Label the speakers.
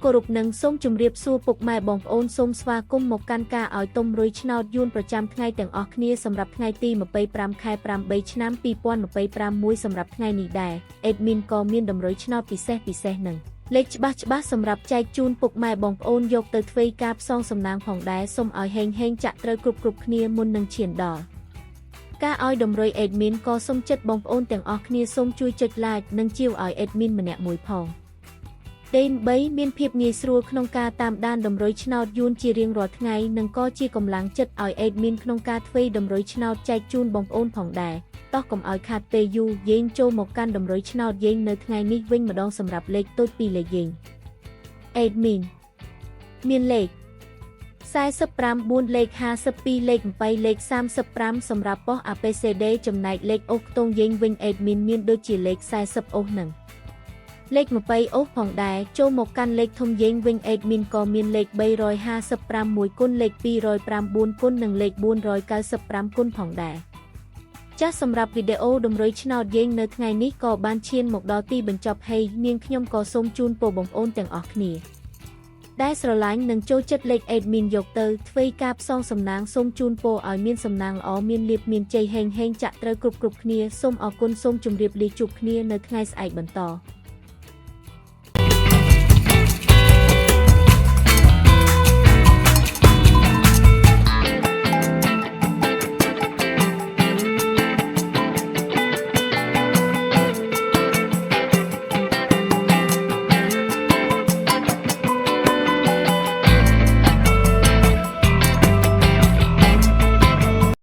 Speaker 1: គោរពនឹងសូមជម្រាបសួរពុកម៉ែបងប្អូនសូមស្វាគមន៍មកកាន់ការឲ្យទុំរុយឆ្នោតយួនប្រចាំថ្ងៃទាំងអស់គ្នាសម្រាប់ថ្ងៃទី25ខែ8ឆ្នាំ2025មួយសម្រាប់ថ្ងៃនេះដែរអេដមីនក៏មានតម្រុយឆ្នោតពិសេសនឹងលេខច្បាស់សម្រាប់ចែកជូនពុកម៉ែបងប្អូនយកទៅធ្វើការផ្សងសំណាងផងដែរសូមឲ្យហេងចាក់ត្រូវគ្រប់គ្នាមុននឹងឈានដល់ការឲ្យតម្រុយអេដមីនក៏សូមចិត្តបងប្អូនទាំងអស់គ្នាសូមជួយចុច like និងជាវឲ្យអេដមីនម្នាក់មួយផងដើម្បីមានភាពងាយស្រួលក្នុងការតាមដានតម្រុយឆ្នោតយួនជារៀងរាល់ថ្ងៃនិងក៏ជាកម្លាំងចិត្តឲ្យអេដមីនក្នុងការធ្វើតម្រុយឆ្នោតចែកជូនបងប្អូនផងដែរតោះកុំឲ្យខាតពេលយូរយើងចូលមកកាន់តម្រុយឆ្នោតយើងនៅថ្ងៃនេះវិញម្ដងសម្រាប់លេខតូច2លេខយើងអេដមីនមានលេខ45 លេខ52លេខ8លេខ35សម្រាប់ប៉ុស ABCD ចំណែកលេខអូសខ្ទង់យើងវិញអេដមីនមានដូចជាលេខ40អូសនឹងលេខ20អូសផងដែរចូលមកកាន់លេខធំយើងវិញអេដមីនក៏មានលេខ355គុណលេខ209គុណនិងលេខ495គុណផងដែរចាស់សម្រាប់វីដេអូតម្រុយឆ្នោតយើងនៅថ្ងៃនេះក៏បានឈានមកដល់ទីបញ្ចប់ហើយនាងខ្ញុំក៏សូមជូនពរបងប្អូនទាំងអស់គ្នាដែលស្រឡាញ់និងចូលចិត្តលេខអេដមីនយកទៅធ្វើការផ្សងសំណាងសូមជូនពរឲ្យមានសំណាងល្អមានលាភមានជ័យហេងចាក់ត្រូវគ្រប់គ្នាសូមអរគុណសូមជម្រាបលាជួបគ្នានៅថ្ងៃស្អែកបន្ត